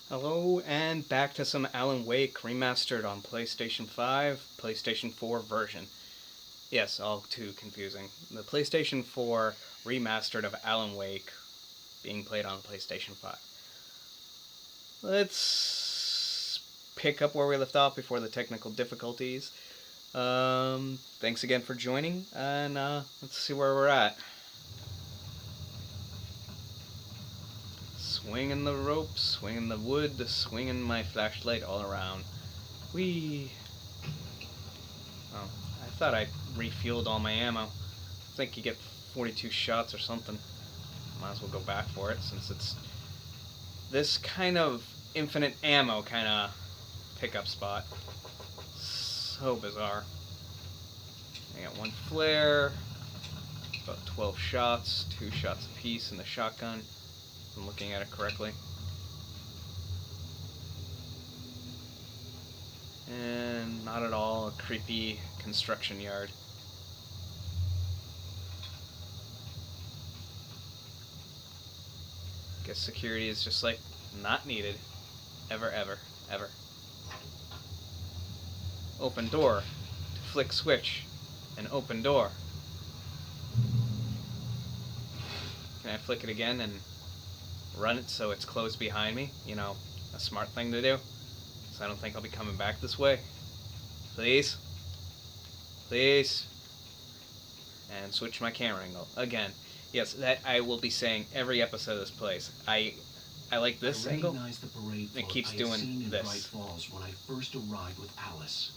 Hello, and back to some Alan Wake remastered on PlayStation 5, PlayStation 4 version. Yes, all too confusing. The PlayStation 4 remastered of Alan Wake being played on PlayStation 5. Let's pick up where we left off before the technical difficulties. Thanks again for joining, and let's see where we're at. Swinging the rope, swinging the wood, swinging my flashlight all around. Whee! Oh, I thought I refueled all my ammo. I think you get 42 shots or something. Might as well go back for it since it's this kind of infinite ammo kind of pickup spot. So bizarre. I got one flare, about 12 shots, 2 shots apiece in the shotgun, if I'm looking at it correctly. And not at all a creepy construction yard. Guess security is just like not needed. Ever, ever, ever. Open door. To flick switch. An open door. Can I flick it again and run it so it's closed behind me? You know, a smart thing to do. So I don't think I'll be coming back this way. Please. Please. And switch my camera angle. Again. Yes, that I will be saying every episode of this place. I like this angle. The parade it keeps doing this. Bright Falls when I first arrived with Alice.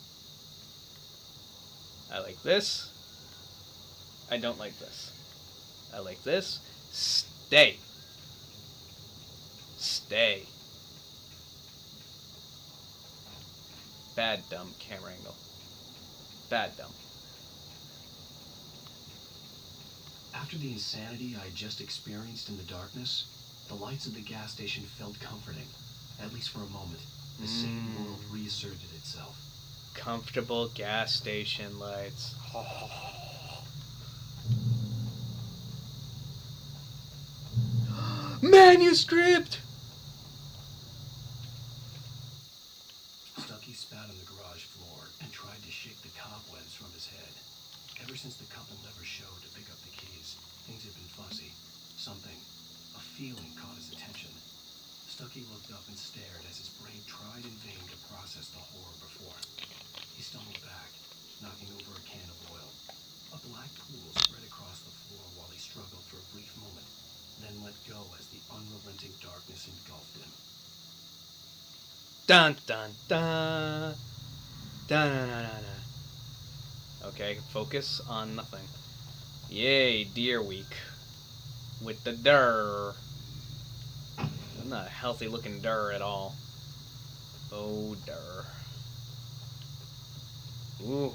I like this. I don't like this. I like this. Stay. Stay. Bad dumb camera angle. Bad dumb. After the insanity I just experienced in the darkness, the lights of the gas station felt comforting, at least for a moment. The same world reasserted itself. Comfortable gas station lights. Manuscript! Stucky spat on the garage floor and tried to shake the cobwebs from his head. Ever since the couple never showed to pick up the keys, things had been fuzzy. Something, a feeling caught his attention. Stucky looked up and stared as his brain tried in vain to process the horror before. He stumbled back, knocking over a can of oil. A black pool spread across the floor while he struggled for a brief moment, then let go as the unrelenting darkness engulfed him. Dun dun dun. Dun dun dun dun. Okay, focus on nothing. Yay, Deer Week. With the durr. Not a healthy looking durr at all. Oh, durr. Ooh,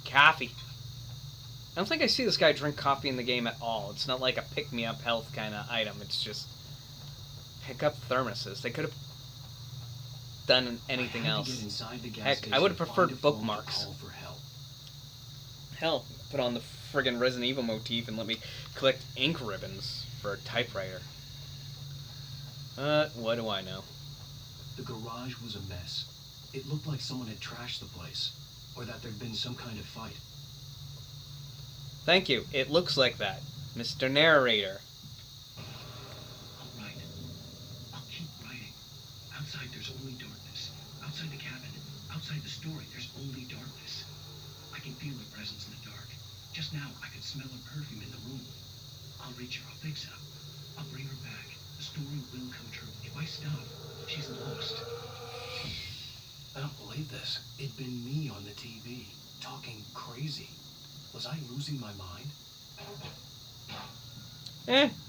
coffee. I don't think I see this guy drink coffee in the game at all. It's not like a pick-me-up health kind of item. It's just pick up thermoses. They could have done anything else. Heck, I would have preferred bookmarks. Hell, put on the friggin' Resident Evil motif and let me collect ink ribbons for a typewriter. What do I know? The garage was a mess. It looked like someone had trashed the place, or that there'd been some kind of fight. Thank you. It looks like that, Mr. Narrator. I'll write. I'll keep writing. Outside there's only darkness. Outside the cabin, outside the story, there's only darkness. I can feel her presence in the dark. Just now, I could smell her perfume in the room. I'll reach her. I'll fix it up. I'll bring her back. The story will come true. If I stop, she's lost. I don't believe this. It'd been me on the TV, talking crazy. Was I losing my mind?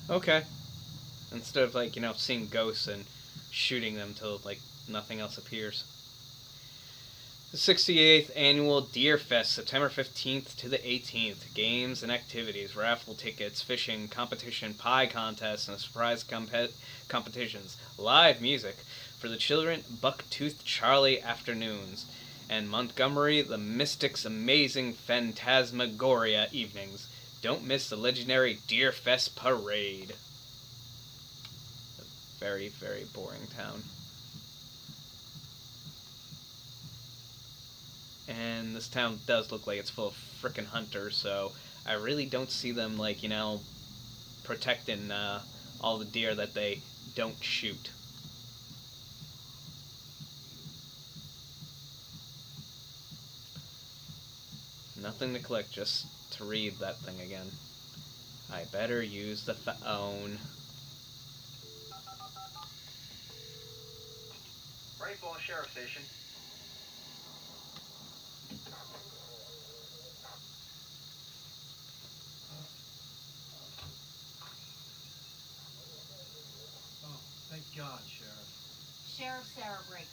Okay. Instead of, like, seeing ghosts and shooting them till, like, nothing else appears. The 68th Annual Deer Fest, September 15th to the 18th. Games and activities, raffle tickets, fishing, competition, pie contests, and surprise competitions. Live music for the children, Buck-Toothed Charlie afternoons. And Montgomery, the Mystic's amazing Phantasmagoria evenings. Don't miss the legendary Deer Fest parade. A very, very boring town. And this town does look like it's full of frickin' hunters, so I really don't see them, like, protecting all the deer that they don't shoot. Nothing to click, just to read that thing again. I better use the phone. Right Falls Sheriff Station. Oh, thank God, Sheriff. Sheriff Sarah Breaker.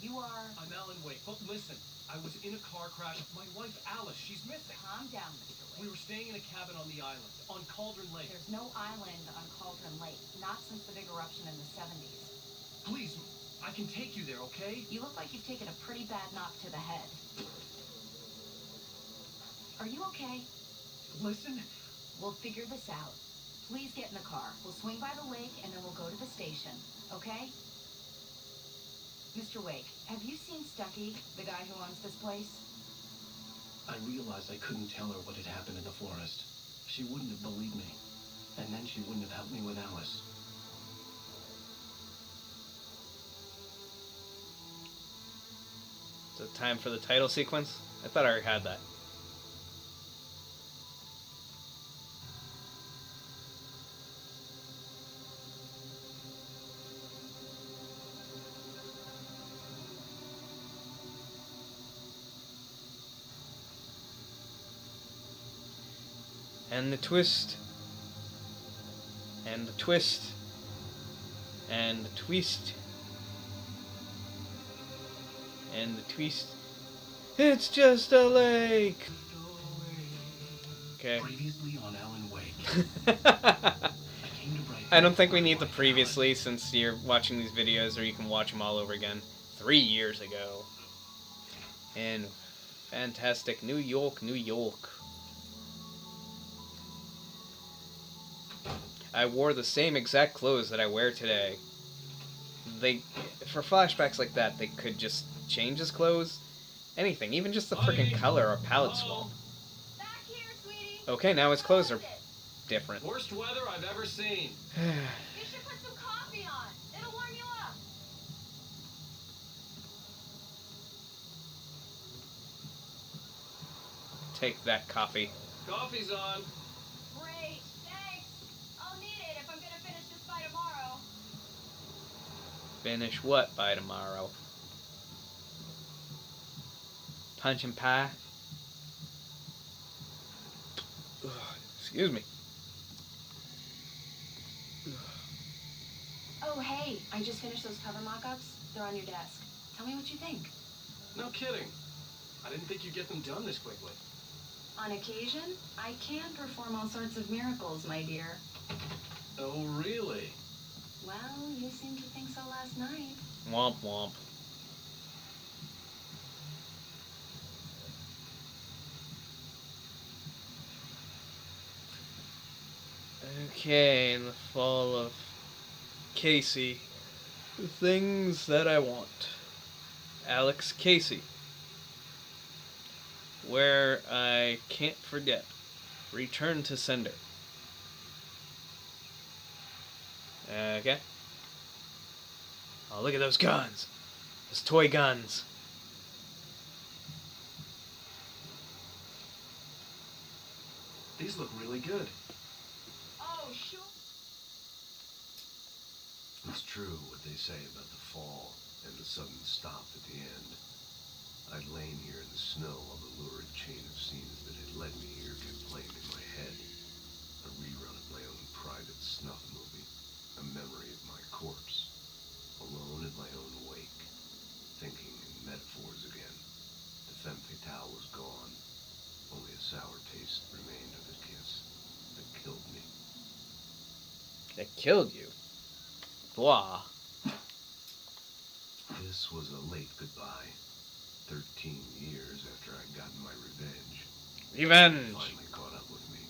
You are... I'm Alan Wake. But listen, I was in a car crash. My wife, Alice, she's missing. Calm down, Mr. Wake. We were staying in a cabin on the island, on Cauldron Lake. There's no island on Cauldron Lake. Not since the big eruption in the 70s. Please, I can take you there, okay? You look like you've taken a pretty bad knock to the head. Are you okay? Listen. We'll figure this out. Please get in the car. We'll swing by the lake and then we'll go to the station. Okay? Mr. Wake, have you seen Stucky, the guy who owns this place? I realized I couldn't tell her what had happened in the forest. She wouldn't have believed me. And then she wouldn't have helped me with Alice. Is it time for the title sequence? I thought I already had that. And the twist. And the twist. And the twist. And the twist. It's just a lake. Okay. Previously on Alan Wake. I don't think we need the previously since you're watching these videos, or you can watch them all over again. 3 years ago. In fantastic New York, New York. I wore the same exact clothes that I wear today. For flashbacks like that, they could just change his clothes. Anything, even just the freaking color or palette swap. Back here, sweetie. Okay, now his clothes are different. Worst weather I've ever seen. You should put some coffee on. It'll warm you up. Take that coffee. Coffee's on. Great. Thanks. I'll need it if I'm gonna finish this by tomorrow. Finish what by tomorrow? Punch and pie? Ugh, excuse me. Oh, hey. I just finished those cover mock-ups. They're on your desk. Tell me what you think. No kidding. I didn't think you'd get them done this quickly. On occasion, I can perform all sorts of miracles, my dear. Oh, really? Well, you seemed to think so last night. Womp womp. Okay, in the fall of Casey, the things that I want. Alex Casey. Where I can't forget. Return to sender. Okay. Oh, look at those guns. Those toy guns. These look really good. Oh, sure. It's true what they say about the fall and the sudden stop at the end. I'd lain here in the snow while the lurid chain of scenes that had led me here came playing in my head. A rerun of my own private snuff movie. A memory of my corpse. Alone in my own wake. Thinking in metaphors again. The femme fatale was gone. Only a sour taste remained of the kiss that killed me. That killed you. Blah. This was a late goodbye. 13 years after I'd gotten my revenge. Revenge. It finally caught up with me.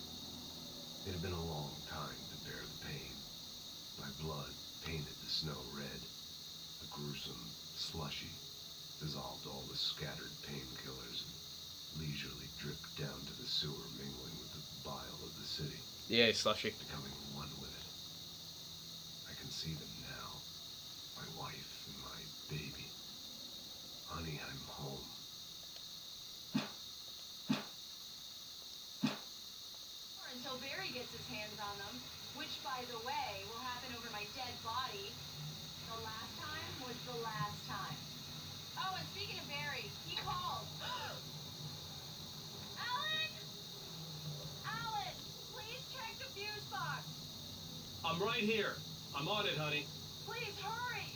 It had been a long time to bear the pain. My blood painted the snow red. A gruesome, slushy, dissolved all the scattered painkillers, and leisurely dripped down to the sewer, mingling with the bile of the city, Yeah, slushy. becoming one with it. I can see them now. My wife and my baby. Honey, I'm home. Until Barry gets his hands on them, which, by the way, will happen over my dead body. The last time was the last time. Oh, and speaking of Barry, he called. Alan! Alan! Please check the fuse box! I'm right here. I'm on it, honey. Please hurry!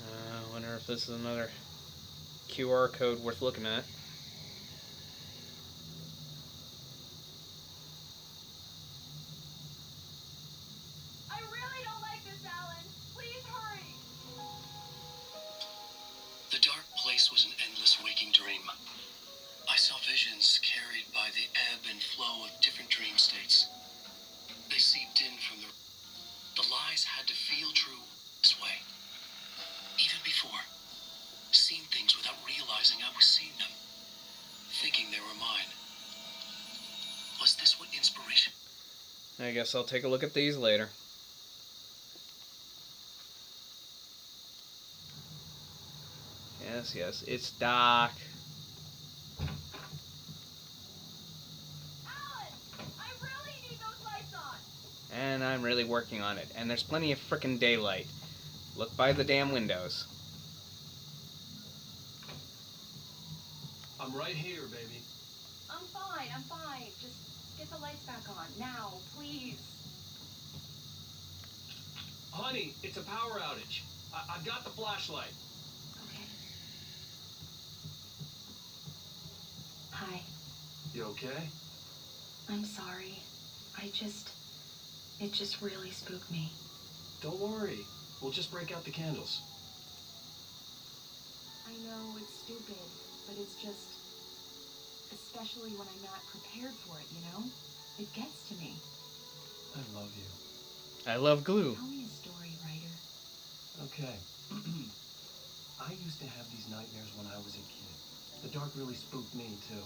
I wonder if this is another QR code worth looking at. I really don't like this, Alan. Please hurry! The dark place was an endless waking dream. I saw visions carried by the ebb and flow of different dream states. They seeped in from the lies had to feel true this way. Even before, seen things without realizing I was seeing them, thinking they were mine. Was this what inspiration? I guess I'll take a look at these later. Yes, it's Doc. Alan! I really need those lights on! And I'm really working on it. And there's plenty of frickin' daylight. Look by the damn windows. I'm right here, baby. I'm fine. Just get the lights back on. Now, please. Honey, it's a power outage. I've got the flashlight. Okay. Hi. You okay? I'm sorry. It just really spooked me. Don't worry. We'll just break out the candles. I know it's stupid, but it's just, especially when I'm not prepared for it, you know? It gets to me. I love you. I love glue. Tell me a story, writer. Okay. I used to have these nightmares when I was a kid. The dark really spooked me, too.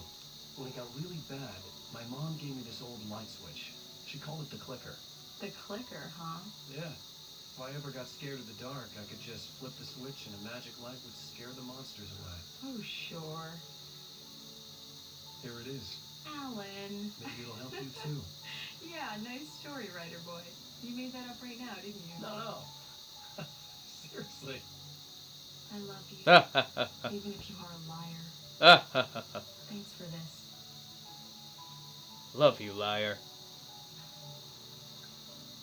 When it got really bad, my mom gave me this old light switch. She called it the clicker. The clicker, huh? Yeah. If I ever got scared of the dark, I could just flip the switch and a magic light would scare the monsters away. Oh, sure. Here it is. Alan. Maybe it'll help you, too. Yeah, nice story, writer boy. You made that up right now, didn't you? No. Seriously. I love you, even if you are a liar. Thanks for this. Love you, liar.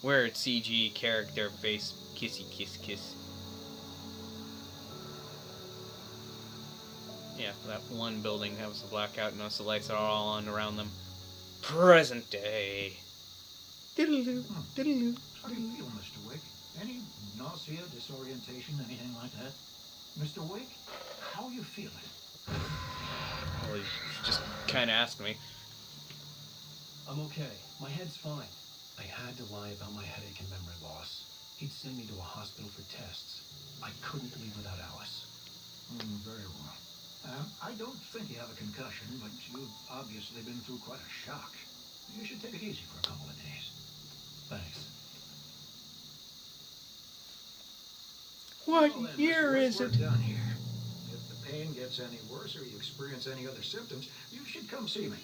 Weird CG character face kissy kiss. Yeah, that one building that was a blackout and most of the lights are all on around them. Present day. Diddle-doo, diddle-doo. How do you feel, Mr. Wick? Any nausea, disorientation, anything like that? Mr. Wick, how you feeling? Well, you just kind of asked me. I'm okay. My head's fine. I had to lie about my headache and memory loss. He'd send me to a hospital for tests. I couldn't leave without Alice. Very well. I don't think you have a concussion, but you've obviously been through quite a shock. You should take it easy for a couple of days. Thanks. What Well, then, year Mr. Wick, is we're it? done here. If the pain gets any worse or you experience any other symptoms, you should come see me.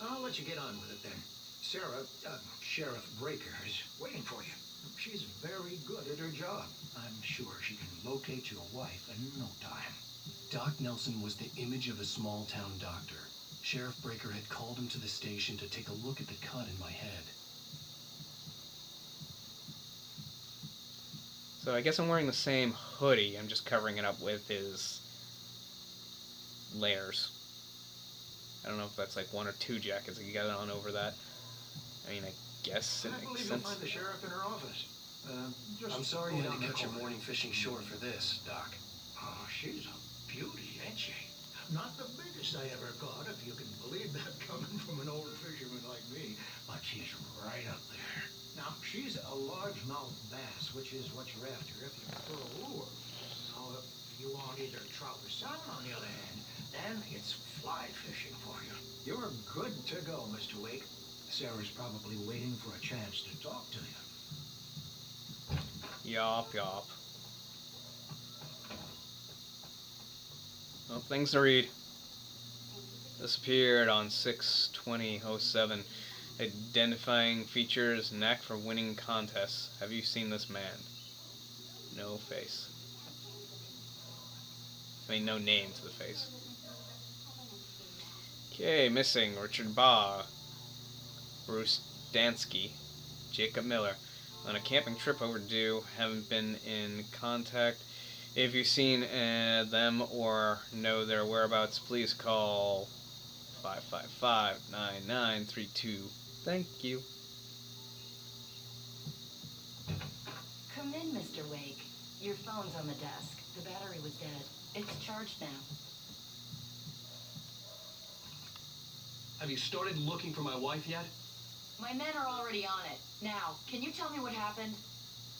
I'll let you get on with it then. Sarah, Sheriff Breaker, is waiting for you. She's very good at her job. I'm sure she can locate your wife in no time. Doc Nelson was the image of a small-town doctor. Sheriff Breaker had called him to the station to take a look at the cut in my head. So I guess I'm wearing the same hoodie. I'm just covering it up with his layers. I don't know if that's like one or two jackets that you got on over that. I mean, I guess it I makes believe you'll sense. find the sheriff in her office. I'm sorry you had to cut your morning fishing short for this, Doc. Oh, she's a beauty, ain't she? Not the biggest I ever caught, if you can believe that coming from an old fisherman like me, but she's right up there. Now, she's a largemouth bass, which is what you're after if you prefer a lure. So if you want either trout salmon, on the other hand, then it's fly fishing for you. You're good to go, Mr. Wake. Sarah's probably waiting for a chance to talk to you. Yop, yop. Well, things to read. This appeared on 6/20/07. Identifying features, knack for winning contests. Have you seen this man? No face. I mean, no name to the face. Okay, missing Richard Baugh, Bruce Dansky, Jacob Miller. On a camping trip overdue. Haven't been in contact. If you've seen them or know their whereabouts, please call 555-9932. Thank you. Come in, Mr. Wake. Your phone's on the desk. The battery was dead. It's charged now. Have you started looking for my wife yet? My men are already on it. Now, can you tell me what happened?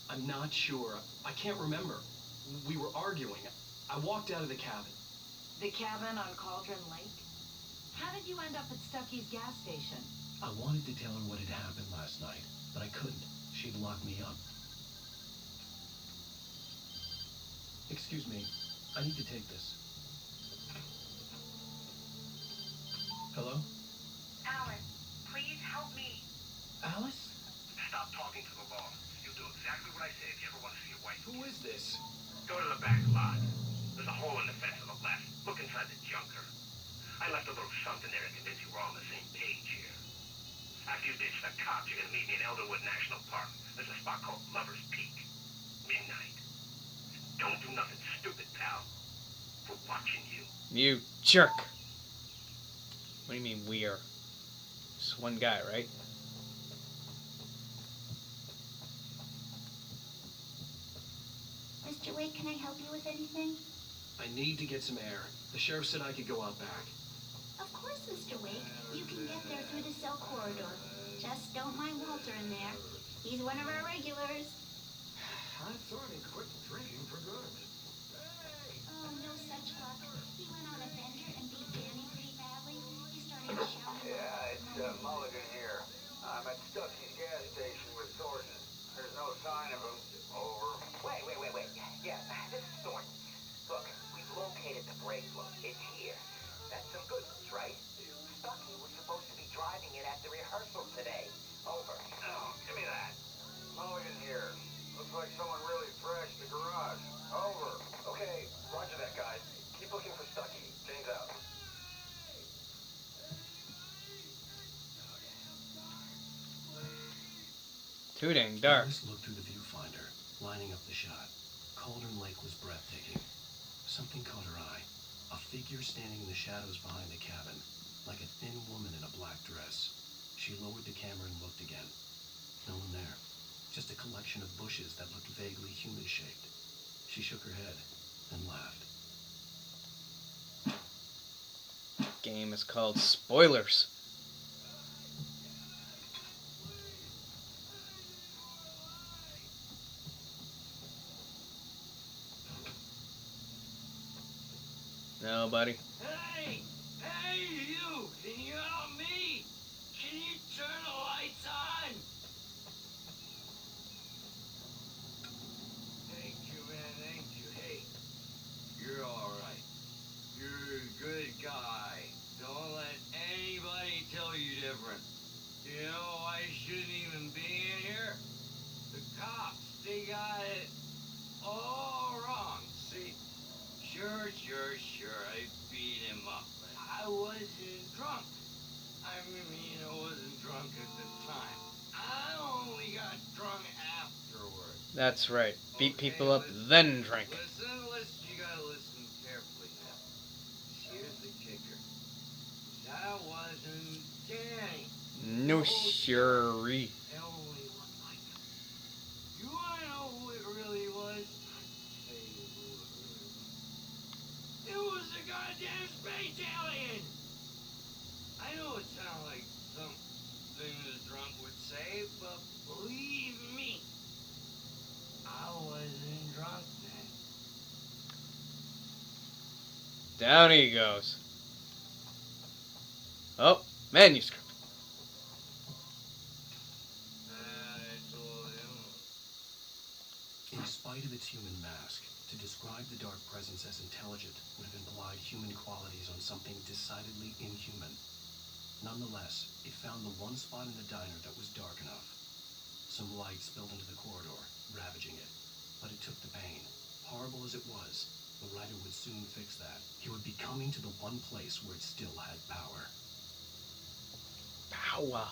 I'm not sure. I can't remember. We were arguing. I walked out of the cabin. The cabin on Cauldron Lake? How did you end up at Stucky's gas station? I wanted to tell her what had happened last night, but I couldn't. She'd locked me up. Excuse me. I need to take this. Hello? Alan, please help me. Alice? Stop talking to the law. You'll do exactly what I say if you ever want to see your wife. Who is this? Go to the back lot. There's a hole in the fence on the left. Look inside the junker. I left a little something there to convince you we're all on the same page here. After you ditch the cops, you're gonna meet me in Elderwood National Park. There's a spot called Lover's Peak. Midnight. Don't do nothing stupid, pal. We're watching you. You jerk. What do you mean we're? Just one guy, right? Mr. Wake, can I help you with anything? I need to get some air. The sheriff said I could go out back. Of course, Mr. Wake. You can get there through the cell corridor. Just don't mind Walter in there. He's one of our regulars. I thought he quit drinking for good. Oh, no such luck. He went on a bender and beat Danny pretty badly. He started shouting. Yeah, it's Mulligan here. I'm at Stucky's gas station with Thornton. There's no sign of him. Over. Wait. Yeah, this is Thornton. Look, we've located the brake plug. It's here. That's some good news, right? Stucky was supposed to be driving it at the rehearsal today. Over. Oh, give me that. Mulligan here. Looks like someone really thrashed the garage. Over. Okay, roger that, guys. Keep looking for Stucky. James out. Too dang dark. Alice looked through the viewfinder, lining up the shot. Cauldron Lake was breathtaking. Something caught her eye. A figure standing in the shadows behind the cabin, like a thin woman in a black dress. She lowered the camera and looked again. No one there. Just a collection of bushes that looked vaguely human-shaped. She shook her head and laughed. Game is called Spoilers. Nobody. Hey, you! Can you help me? Can you turn the lights on? Thank you, man, thank you. Hey, you're all right. You're a good guy. Don't let anybody tell you different. You know, I shouldn't even be in here. The cops, they got it all wrong, see? Sure, I beat him up, but I wasn't drunk. I mean, I wasn't drunk at the time. I only got drunk afterwards. That's right. Beat Okay, people up, listen, then drink. Listen, you gotta listen carefully now. Here's the kicker. That wasn't Danny. No siree. It only looked like him. You wanna know who it really was? I'll tell you who it really was. It was the goddamn space alien! I know it sounds like something a drunk would say, but believe me, I wasn't drunk then. Down he goes. Oh, manuscript. I told him. In spite of its human mask, to describe the dark presence as intelligent would have implied human qualities on something decidedly inhuman. Nonetheless, it found the one spot in the diner that was dark enough. Some light spilled into the corridor, ravaging it. But it took the pain. Horrible as it was, the writer would soon fix that. He would be coming to the one place where it still had power. Power.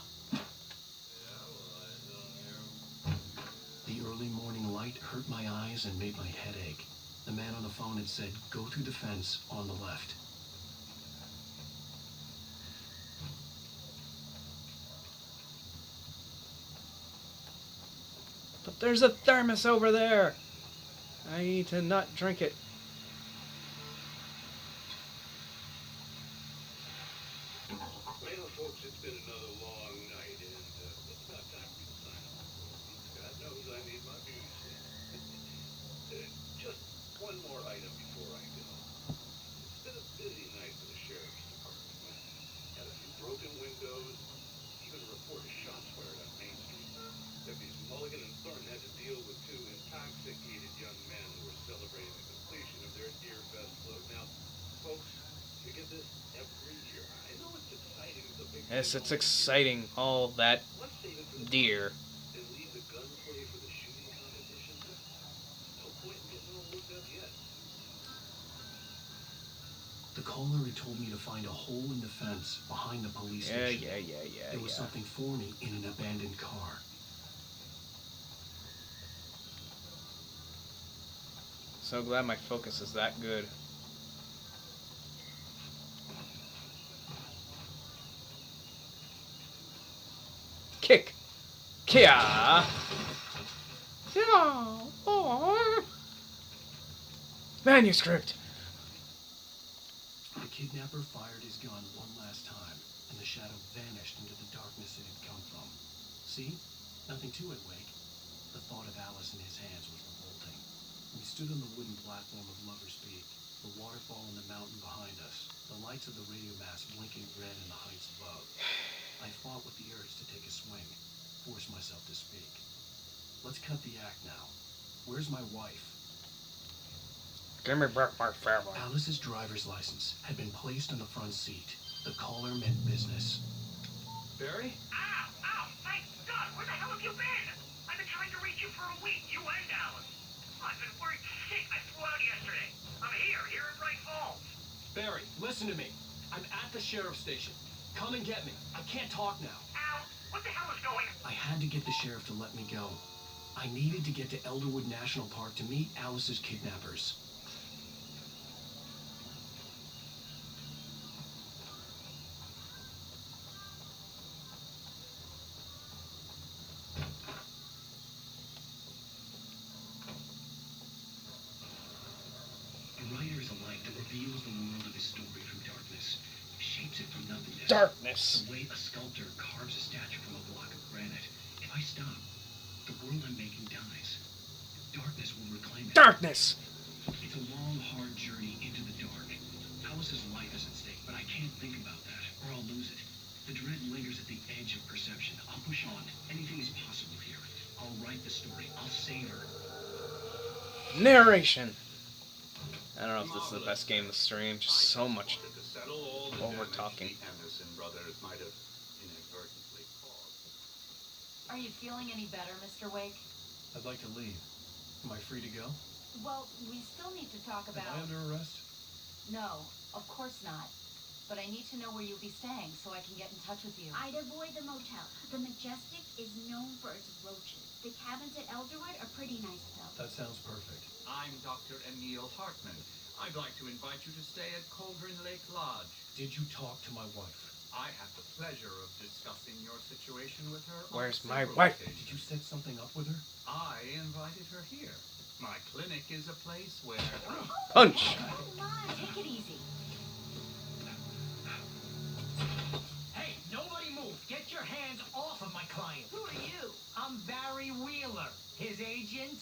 The early morning light hurt my eyes and made my head ache. The man on the phone had said, go through the fence on the left. But there's a thermos over there. I need to not drink it. Well, folks, it's been another long night, and it's about time for you to sign up. God knows I need my beauty sleep. Just one more item before I go. It's been a busy night for the sheriff's department. Had a few broken windows, even a report of shots fired on Main Street. Deputies Mulligan and Thornton had to deal with two intoxicated young men who were celebrating the completion of their Deer Fest float. Now, folks, you get this every year. I know it's exciting. The big Yes, it's exciting. All that Let's save it for the deer. and leave the gunplay for the shooting competition. No point in getting all worked up yet. The caller had told me to find a hole in the fence behind the police Yeah, station. yeah. There was something for me in an abandoned car. So glad my focus is that good. Kick. Kia. Yeah. Oh. Manuscript. The kidnapper fired his gun one last time, and the shadow vanished into the darkness it had come from. See? Nothing to it, Wake. The thought of Alice in his hands was revolting. We stood on the wooden platform of Lover's Peak, the waterfall in the mountain behind us, the lights of the radio mast blinking red in the heights above. I fought with the urge to take a swing, force myself to speak. Let's cut the act now. Where's my wife? Give me back my family. Alice's driver's license had been placed on the front seat. The caller meant business. Barry? Ow! Thank God! Where the hell have you been? I've been trying to reach you for a week, you and Alice. I've been worried sick. I flew out yesterday. I'm here in Bright Falls. Barry, listen to me. I'm at the sheriff's station. Come and get me. I can't talk now. Al, what the hell is going on? I had to get the sheriff to let me go. I needed to get to Elderwood National Park to meet Alice's kidnappers. A writer is a light that reveals the world of his story from darkness, shapes it from nothingness. Darkness. The way a sculptor carves a statue from a block of granite. If I stop, the world I'm making dies. Darkness will reclaim it. Darkness. It's a long, hard journey into the dark. Alice's life is at stake, but I can't think about that, or I'll lose it. The dread lingers at the edge of perception. I'll push on. Anything is possible here. I'll write the story. I'll save her. Narration. I don't know if this is the best game to stream. Just so much To settle all the over damage talking. the Anderson brothers might have inadvertently caused. Are you feeling any better, Mr. Wake? I'd like to leave. Am I free to go? Well, we still need to talk about... Am I under arrest? No, of course not. But I need to know where you'll be staying so I can get in touch with you. I'd avoid the motel. The Majestic is known for its roaches. The cabins at Elderwood are pretty nice, though. That sounds perfect. I'm Dr. Emil Hartman. I'd like to invite you to stay at Cauldron Lake Lodge. Did you talk to my wife? I have the pleasure of discussing your situation with her. on Where's my several wife? occasions. Did you set something up with her? I invited her here. My clinic is a place where... Punch. Oh my, take it easy. Hey, nobody move. Get your hands off of my client. Who are you? I'm Barry Wheeler, his agent.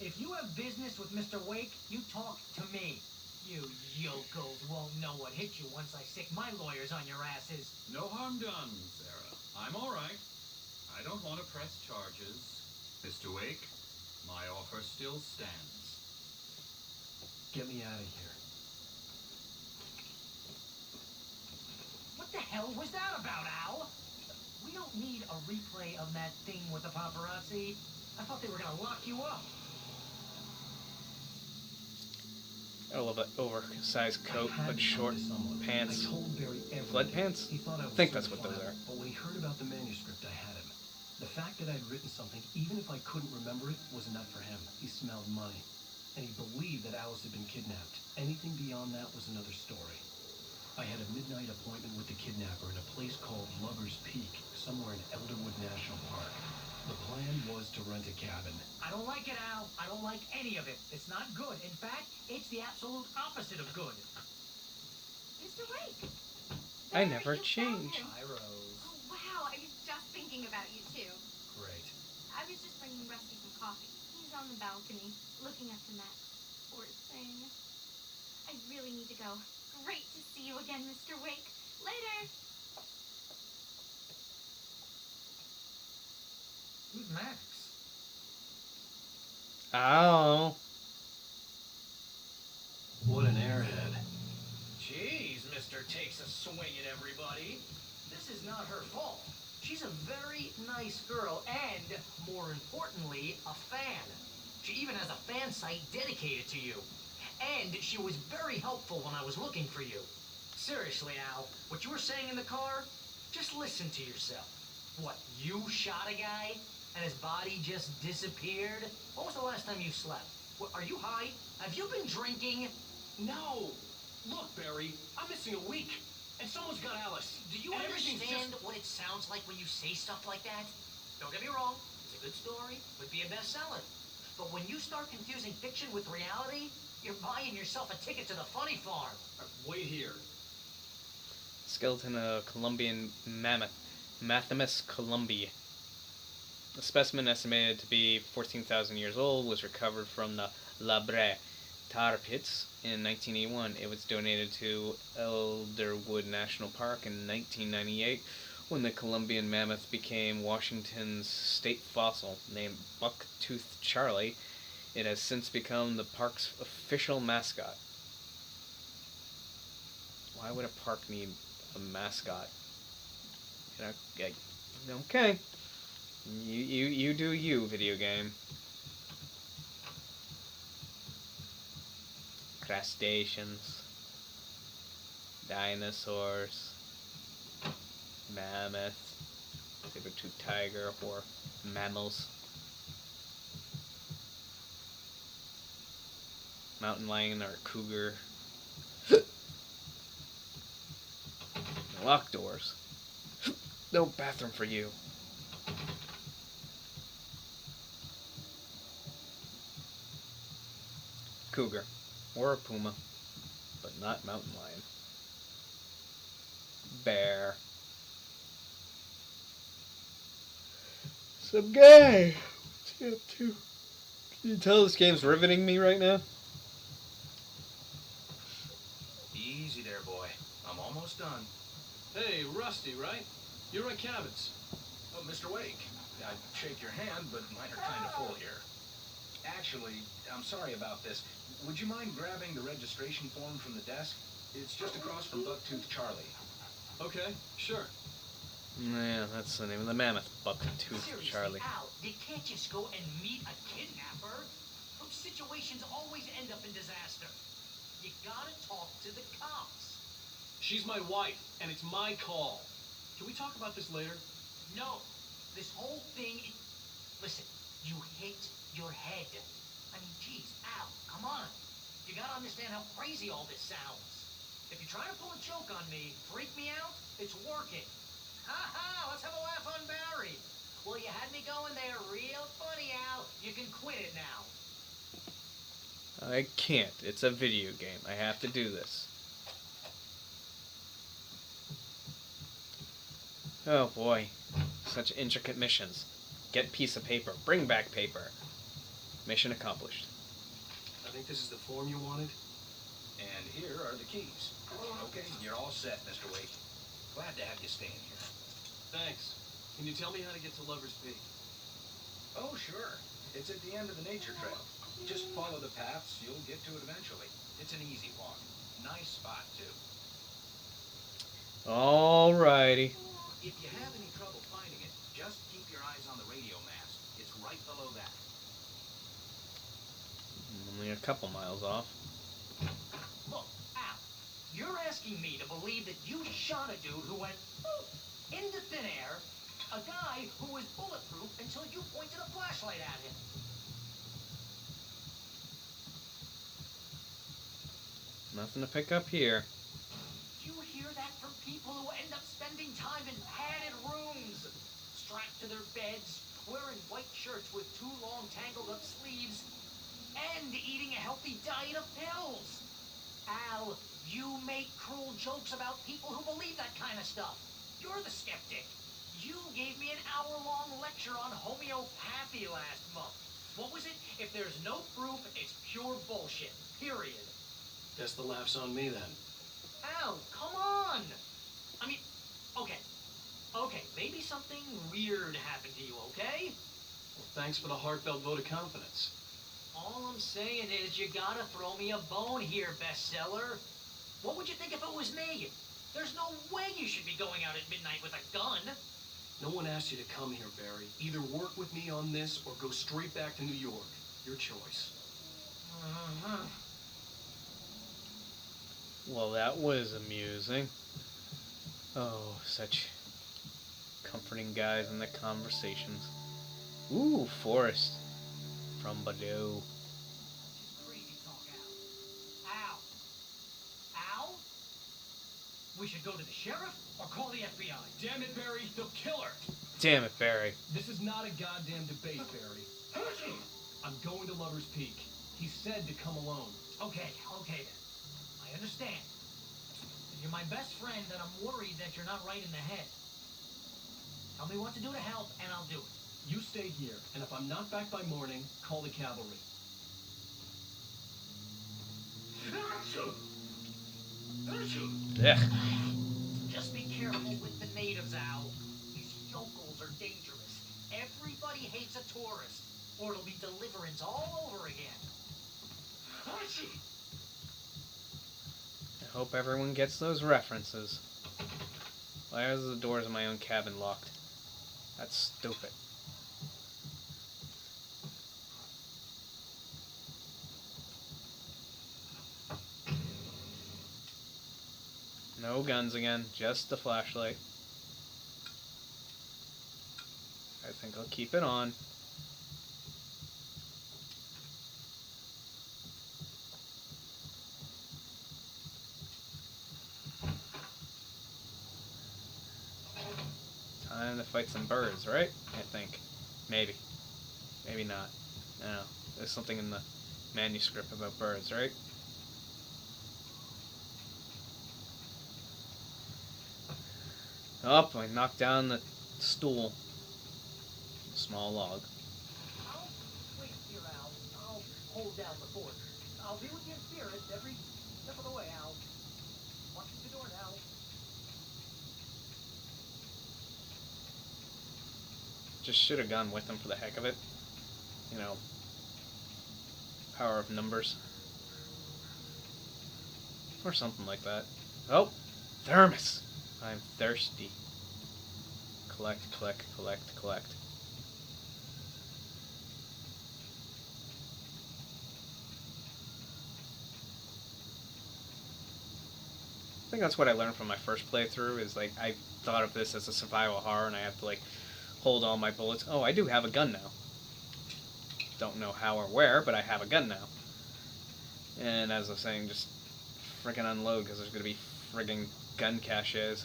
If you have business with Mr. Wake, you talk to me. You yokels won't know what hit you once I stick my lawyers on your asses. No harm done, Sarah. I'm all right. I don't want to press charges. Mr. Wake, my offer still stands. Get me out of here. What the hell was that about, Al? We don't need a replay of that thing with the paparazzi. I thought they were gonna lock you up. I love an oversized coat, but short pants. I told Barry everything. Flood pants? He thought I was I think that's what those certified, are. But when he heard about the manuscript, I had him. The fact that I'd written something, even if I couldn't remember it, was enough for him. He smelled money. And he believed that Alice had been kidnapped. Anything beyond that was another story. I had a midnight appointment with the kidnapper in a place called Lover's Peak, somewhere in Elderwood National Park. The plan was to rent a cabin. I don't like it, Al. I don't like any of it. It's not good. In fact, it's the absolute opposite of good. Mr. Wake. I Barry, never you found change. him. Hi, Rose. Oh, wow. I was just thinking about you, too. Great. I was just bringing Rusty some coffee. He's on the balcony, looking up to Max. Poor thing. I really need to go. Great to see you again, Mr. Wake. Later. Who's Max? Oh. What an airhead. Jeez, Mr. Takes a swing at everybody. This is not her fault. She's a very nice girl and, more importantly, a fan. She even has a fan site dedicated to you. And she was very helpful when I was looking for you. Seriously, Al, what you were saying in the car, just listen to yourself. What, you shot a guy and his body just disappeared? When was the last time you slept? What, are you high? Have you been drinking? No! Look, Barry, I'm missing a week. And someone's got Alice. Do you And everything's understand what it sounds like when you say stuff like that? Don't get me wrong, it's a good story, would be a bestseller. But when you start confusing fiction with reality, you're buying yourself a ticket to the funny farm. Wait here. Skeleton of Colombian mammoth. Mathamus columbi. A specimen estimated to be 14,000 years old was recovered from the La Brea tar pits in 1981. It was donated to Elderwood National Park in 1998 when the Colombian mammoth became Washington's state fossil. Named Bucktooth Charlie, it has since become the park's official mascot. Why would a park need a mascot? Okay. You do you, video game. Crustaceans. Dinosaurs. Mammoth. Saber-toothed tiger or mammals. Mountain lion or cougar. Locked doors. No bathroom for you. Cougar. Or a puma. But not mountain lion. Bear. Some guy. What's he up to? Can you tell this game's riveting me right now? Easy there, boy. I'm almost done. Hey, Rusty, right? You're at Cabins. Oh, Mr. Wake. I'd shake your hand, but mine are kind of full here. Actually, I'm sorry about this. Would you mind grabbing the registration form from the desk? It's just across from Bucktooth Charlie. Okay, sure. Yeah, that's the name of the mammoth. Bucktooth Seriously, Charlie. Al, you can't just go and meet a kidnapper. Those situations always end up in disaster. You gotta talk to the cops. She's my wife, and it's my call. Can we talk about this later? No, this whole thing. Listen, you hit your head. I mean, geez, Al, come on. You gotta understand how crazy all this sounds. If you're trying to pull a joke on me, freak me out, it's working. Ha ha, let's have a laugh on Barry. Well, you had me going there real funny, Al. You can quit it now. I can't. It's a video game. I have to do this. Oh boy. Such intricate missions. Get piece of paper. Bring back paper. Mission accomplished. I think this is the form you wanted. And here are the keys. Okay, you're all set, Mr. Wake. Glad to have you staying here. Thanks. Can you tell me how to get to Lover's Peak? Oh, sure. It's at the end of the nature trail. Just follow the paths, you'll get to it eventually. It's an easy walk. Nice spot, too. Alrighty. If you have any trouble finding it, just keep your eyes on the radio mast. It's right below that. Only a couple miles off. Look, Al, you're asking me to believe that you shot a dude who went poof into thin air, a guy who was bulletproof until you pointed a flashlight at him. Nothing to pick up here. You hear that from people who end up spending time in padded rooms, strapped to their beds, wearing white shirts with too long tangled up sleeves, and eating a healthy diet of pills. Al, you make cruel jokes about people who believe that kind of stuff. You're the skeptic. You gave me an hour-long lecture on homeopathy last month. What was it? If there's no proof, it's pure bullshit. Period. Guess the laugh's on me then. Al, come on! I mean, okay. Okay, maybe something weird happened to you, okay? Well, thanks for the heartfelt vote of confidence. All I'm saying is you gotta throw me a bone here, bestseller. What would you think if it was me? There's no way you should be going out at midnight with a gun. No one asked you to come here, Barry. Either work with me on this or go straight back to New York. Your choice. Well, that was amusing. Oh, such comforting guys in the conversations. Ooh, forest from below. Crazy talk, Al. Al? Al? We should go to the sheriff or call the FBI. Damn it, Barry. They'll kill her. Damn it, Barry. This is not a goddamn debate, Barry. I'm going to Lover's Peak. He said to come alone. Okay then. I understand. If you're my best friend, then I'm worried that you're not right in the head. Tell me what to do to help, and I'll do it. You stay here, and if I'm not back by morning, call the cavalry. Ugh. Just be careful with the natives, Al. These yokels are dangerous. Everybody hates a tourist, or it'll be deliverance all over again. I hope everyone gets those references. Why are the doors of my own cabin locked? That's stupid. No guns again, just the flashlight. I think I'll keep it on. Time to fight some birds, right? I think. Maybe. Maybe not. No. There's something in the manuscript about birds, right? Oh, I knocked down the stool. Small log. I'll wait here, Al. I'll hold down the fort. I'll be with you in spirit every step of the way, Al. Watch the door now. Just should have gone with them for the heck of it. You know, power of numbers. Or something like that. Oh, thermos. I'm thirsty. Collect, collect, collect, collect. I think that's what I learned from my first playthrough, is like, I thought of this as a survival horror and I have to like hold all my bullets. Oh, I do have a gun now. Don't know how or where, but I have a gun now. And as I was saying, just friggin' unload, because there's going to be friggin' gun caches.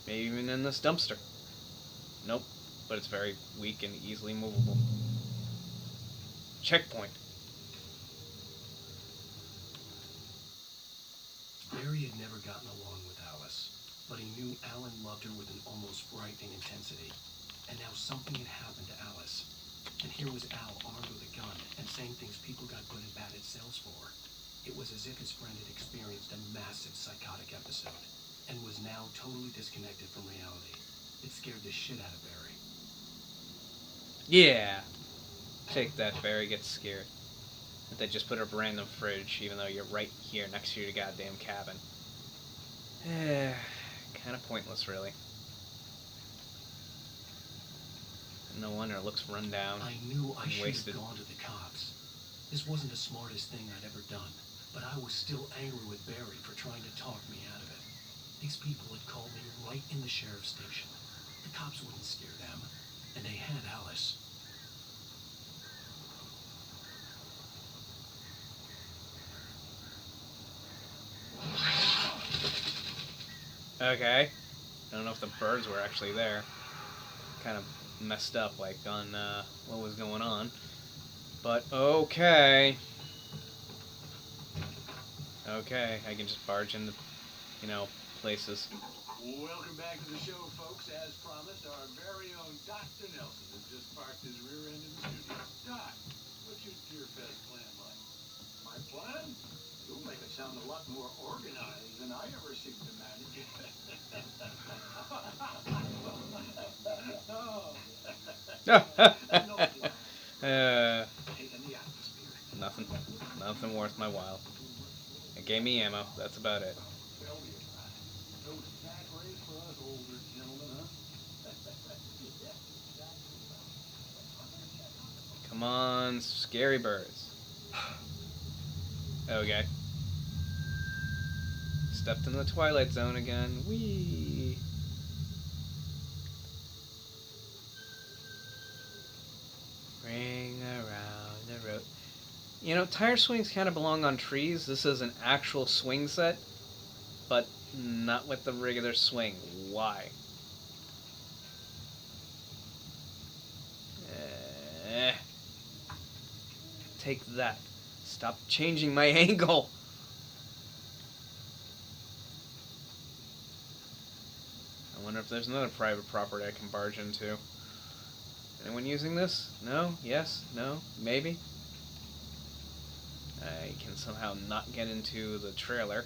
Maybe even in this dumpster. Nope, but it's very weak and easily movable. Checkpoint. Barry had never gotten along with Alice, but he knew Alan loved her with an almost frightening intensity. And now something had happened to Alice. And here was Al armed with a gun and saying things people got good and bad at cells for. It was as if his friend had experienced a massive psychotic episode and was now totally disconnected from reality. It scared the shit out of Barry. Yeah. Take that, Barry gets scared. That they just put a random fridge, even though you're right here next to your goddamn cabin. Kind of pointless, really. No wonder it looks run down. I knew I should wasted. have gone to the cops. This wasn't the smartest thing I'd ever done, but I was still angry with Barry for trying to talk me out of it. These people had called me right in the sheriff's station. The cops wouldn't scare them, and they had Alice. Okay. I don't know if the birds were actually there. Kind of messed up, like, on what was going on. But, okay. Okay, I can just barge into, places. Welcome back to the show, folks. As promised, our very own Dr. Nelson has just parked his rear end in the studio. Doc, what's your Deer Fest plan like? My plan? You'll make it sound a lot more organized than I ever seem to manage. Oh. No plan. Taking the atmosphere. Nothing worth my while. It gave me ammo. That's about it. No snack race for us older gentlemen, huh? Come on, scary birds. Okay. Stepped in the Twilight Zone again. Whee! Ring around the road. Tire swings kind of belong on trees. This is an actual swing set, but not with the regular swing. Why? Take that. Stop changing my angle. I wonder if there's another private property I can barge into. Anyone using this? No? Yes? No? Maybe? I can somehow not get into the trailer.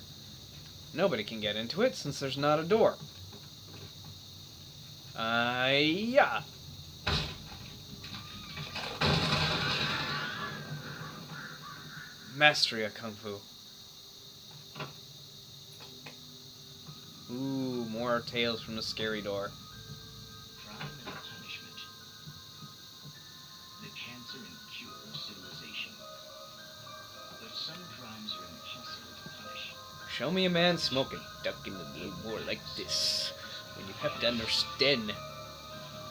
Nobody can get into it since there's not a door. Yeah. Mastery of Kung Fu. Ooh, more tales from the scary door. Crime and punishment. The cancer and cure of civilization. But some crimes are impossible to punish. Show me a man smoking, ducking a little more like this. When you have to understand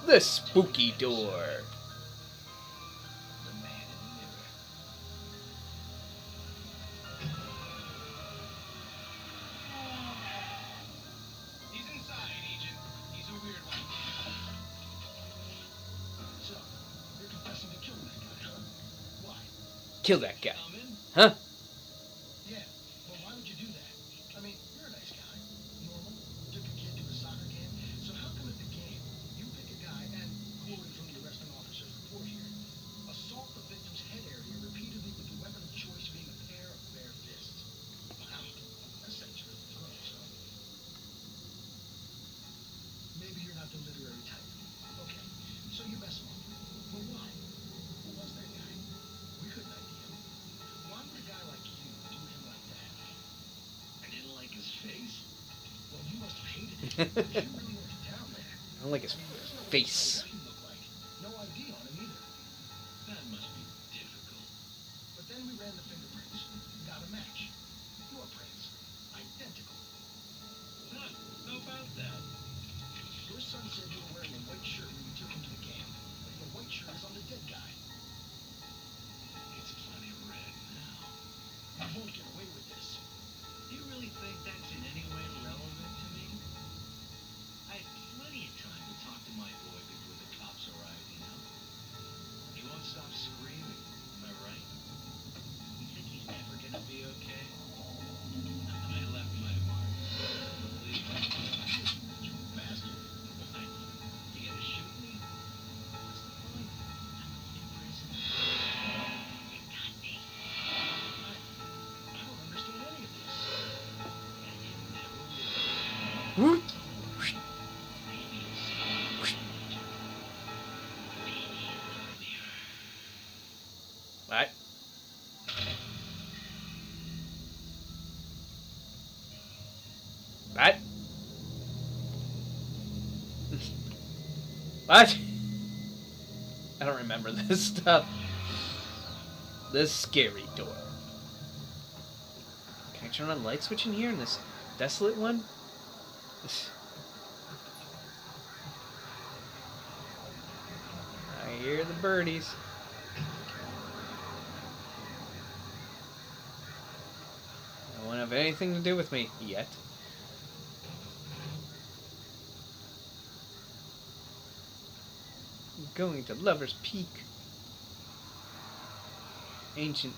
the spooky door. The man in the mirror. He's inside, Agent. He's a weird one. So, you're confessing to killing that guy, huh? Why? Kill that guy. Come in? Huh? Yeah. Well, why would you do that? I mean, you're a nice guy. Normal. Took a kid to a soccer game. So how come at the game, you pick a guy and, quoted from the arresting officer's report here, assault the victim's head area repeatedly with the weapon of choice being a pair of bare fists? Wow. That sends you really through, so. Maybe you're not the literary type. Okay. So you mess him up. But why? Who was that guy? We couldn't ID him. Why would a guy like you do him like that? I didn't like his face. Well, you must have hated it. You really went down there. I don't like his face. What he looked like. No ID on him either. That must be difficult. But then we ran the fingerprints. Got a match. Your prints. Identical. Huh. How about that? Your son said you were wearing a white shirt when you took him to the game. But the white shirt is on the dead guy. It's plenty red now. You won't get away with this. Do you really think that's in any way relevant to me? I had plenty of time to talk to my boy before the What? What? What? I don't remember this stuff. This scary door. Can I turn on light switch in here in this desolate one? I hear the birdies. They won't have anything to do with me yet. I'm going to Lover's Peak. Ancient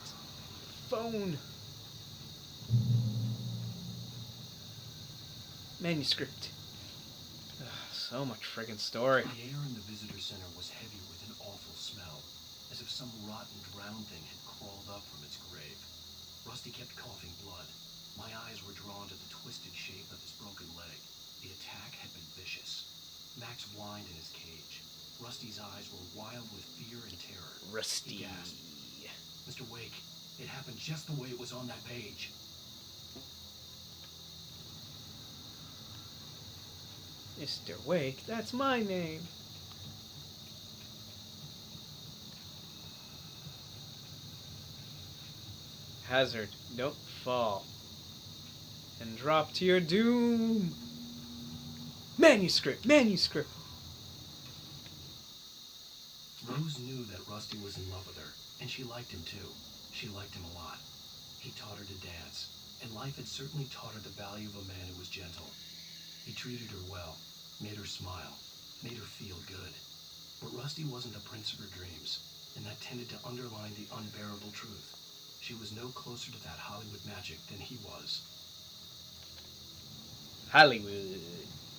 phone. Manuscript. Ugh, so much friggin' story. The air in the visitor center was heavy with an awful smell, as if some rotten drowned thing had crawled up from its grave. Rusty kept coughing blood. My eyes were drawn to the twisted shape of his broken leg. The attack had been vicious. Max whined in his cage. Rusty's eyes were wild with fear and terror. Rusty. He gasped. Mr. Wake, it happened just the way it was on that page. Mr. Wake, that's my name. Hazard, don't fall. And drop to your doom. Manuscript, manuscript. Rose knew that Rusty was in love with her, and she liked him too. She liked him a lot. He taught her to dance, and life had certainly taught her the value of a man who was gentle. He treated her well, made her smile, made her feel good. But Rusty wasn't the prince of her dreams, and that tended to underline the unbearable truth. She was no closer to that Hollywood magic than he was. Hollywood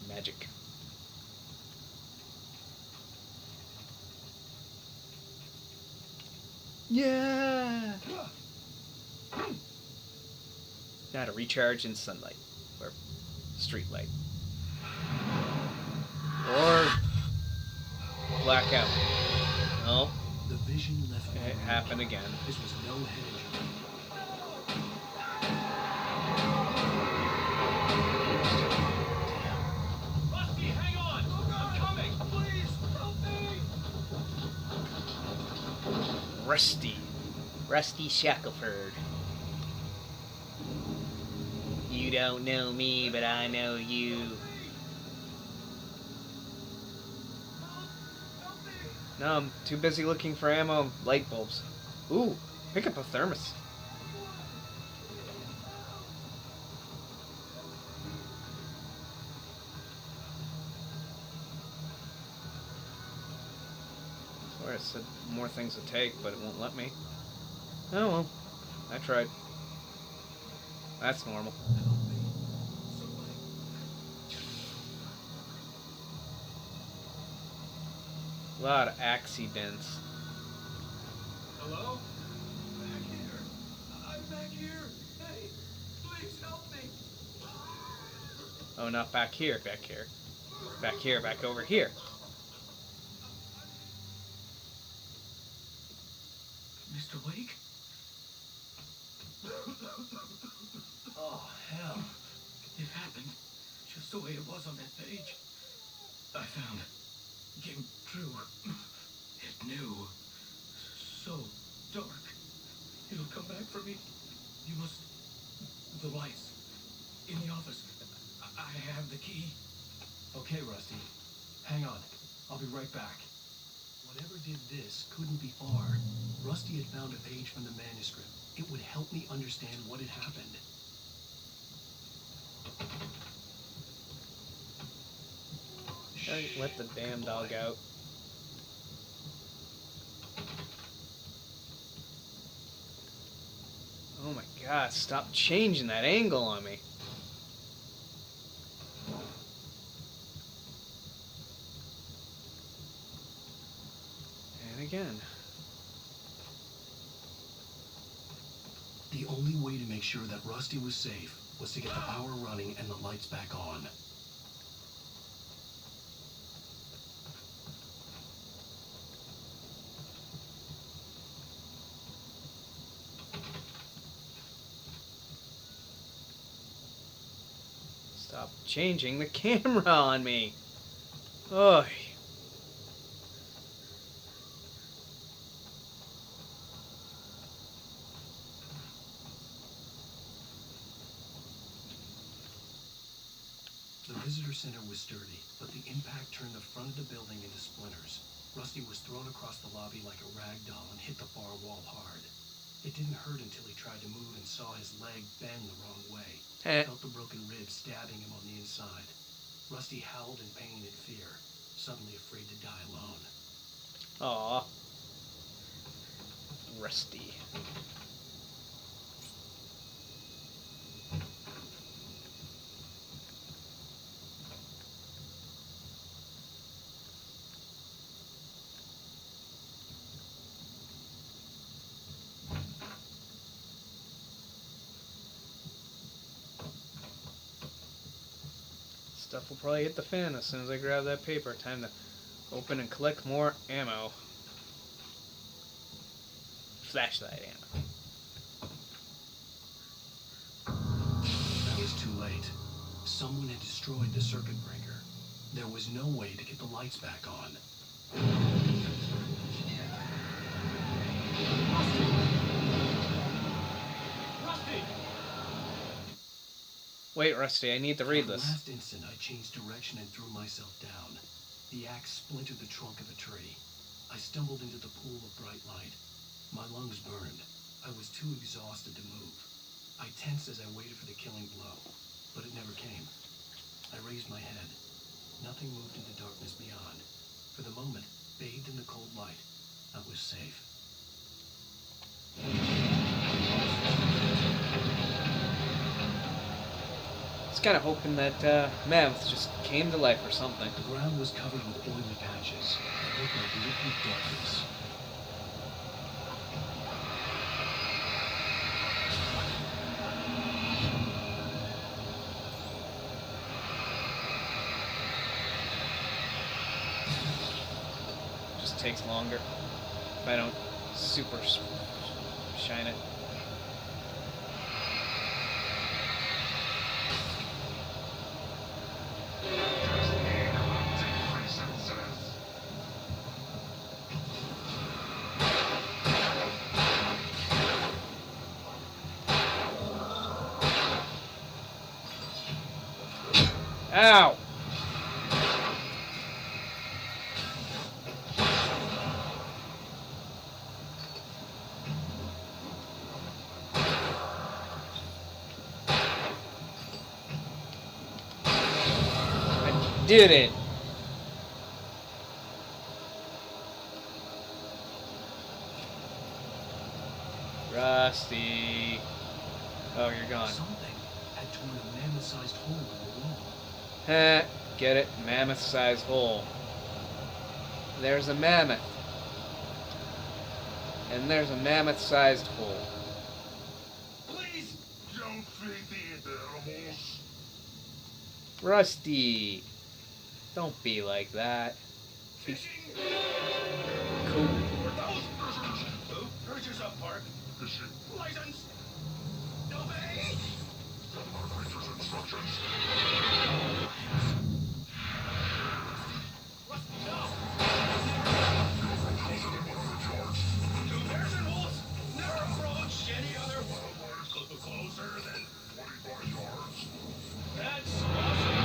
magic. Yeah. Now to recharge in sunlight or street light or blackout. No, The vision left me. it happened again. This was no head injury. Rusty, hang on! I'm coming! Please, help me! Rusty Shackelford. You don't know me, but I know you. No, I'm too busy looking for ammo and light bulbs. Ooh, pick up a thermos. Swear it said more things to take, but it won't let me. Oh well, I tried. That's normal. A lot of accidents. Hello? Back here. I'm back here. Hey, please help me. Oh, not back here, back here. Back here, back over here. Mr. Wake? Oh, hell. It happened just the way it was on that page. I found. Came true. It knew. So dark. It'll come back for me. You must. The lights. In the office. I have the key. Okay, Rusty. Hang on. I'll be right back. Whatever did this couldn't be far. Rusty had found a page from the manuscript. It would help me understand what had happened. Let the damn dog out. Oh my god, stop changing that angle on me. And again. The only way to make sure that Rusty was safe was to get the power running and the lights back on. Stop changing the camera on me. Oy. The visitor center was sturdy, but the impact turned the front of the building into splinters. Rusty was thrown across the lobby like a rag doll and hit the far wall hard. It didn't hurt until he tried to move and saw his leg bend the wrong way. Felt the broken ribs stabbing him on the inside. Rusty howled in pain and fear, suddenly afraid to die alone. Aw. Rusty. Stuff will probably hit the fan as soon as I grab that paper. Time to open and collect more ammo. Flashlight ammo. It was too late. Someone had destroyed the circuit breaker. There was no way to get the lights back on. Rusty! Wait, Rusty, I need to read At the this. last instant, I changed direction and threw myself down. The axe splintered the trunk of a tree. I stumbled into the pool of bright light. My lungs burned. I was too exhausted to move. I tensed as I waited for the killing blow, but it never came. I raised my head. Nothing moved in the darkness beyond. For the moment, bathed in the cold light, I was safe. I was kind of hoping that mammoth just came to life or something. The ground was covered with oily patches. It looked like liquid darkness. Just takes longer if I don't super shine it. Ow! I did it! Rusty. Oh, you're gone. Something had torn a mammoth-sized hole in the wall. Heh, get it? Mammoth-sized hole. There's a mammoth. And there's a mammoth-sized hole. Please don't feed the animals. Rusty. Don't be like that. Fishing? Cool. For those prisoners. Where's your sub park? Fishing. License. Obey. Creature's instructions. Rusty, no. Two bears and wolves. Never approach any other. Closer than 25 yards. That's awesome.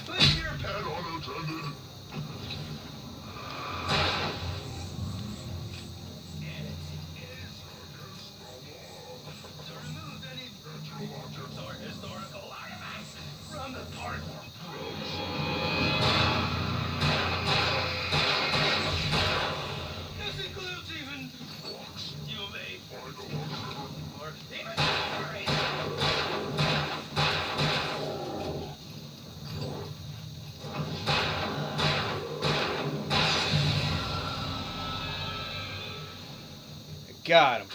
Leave your pet unattended. It is against the law to remove any natural objects or historical artifacts from the park. This includes even walks you may by the river or even hurry. I got him.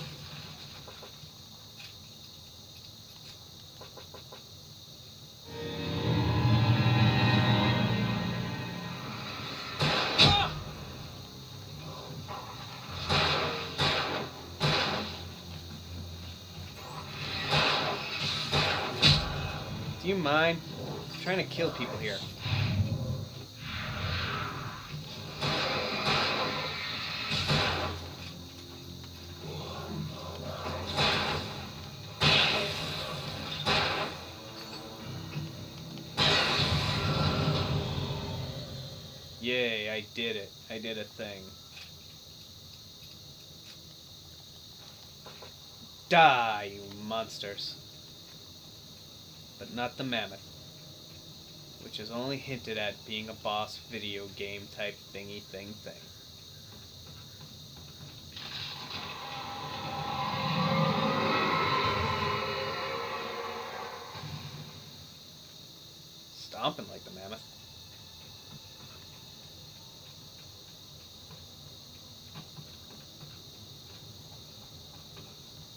Do you mind? I'm trying to kill people here. Yay, I did it. I did a thing. Die, you monsters. But not the mammoth, which is only hinted at being a boss video game type thingy thing. Stomping like the mammoth.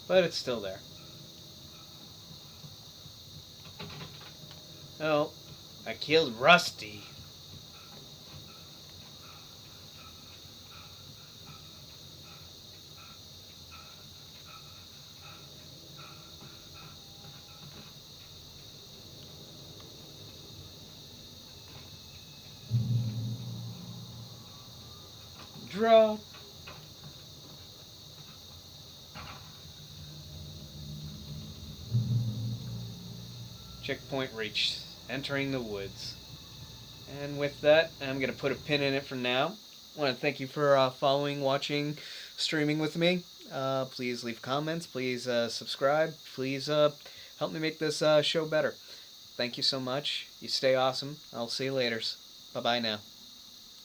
But it's still there. Oh, I killed Rusty. Drop. Checkpoint reached. Entering the woods. And with that, I'm going to put a pin in it for now. I want to thank you for following, watching, streaming with me. Please leave comments. Please subscribe. Please help me make this show better. Thank you so much. You stay awesome. I'll see you later. Bye-bye now.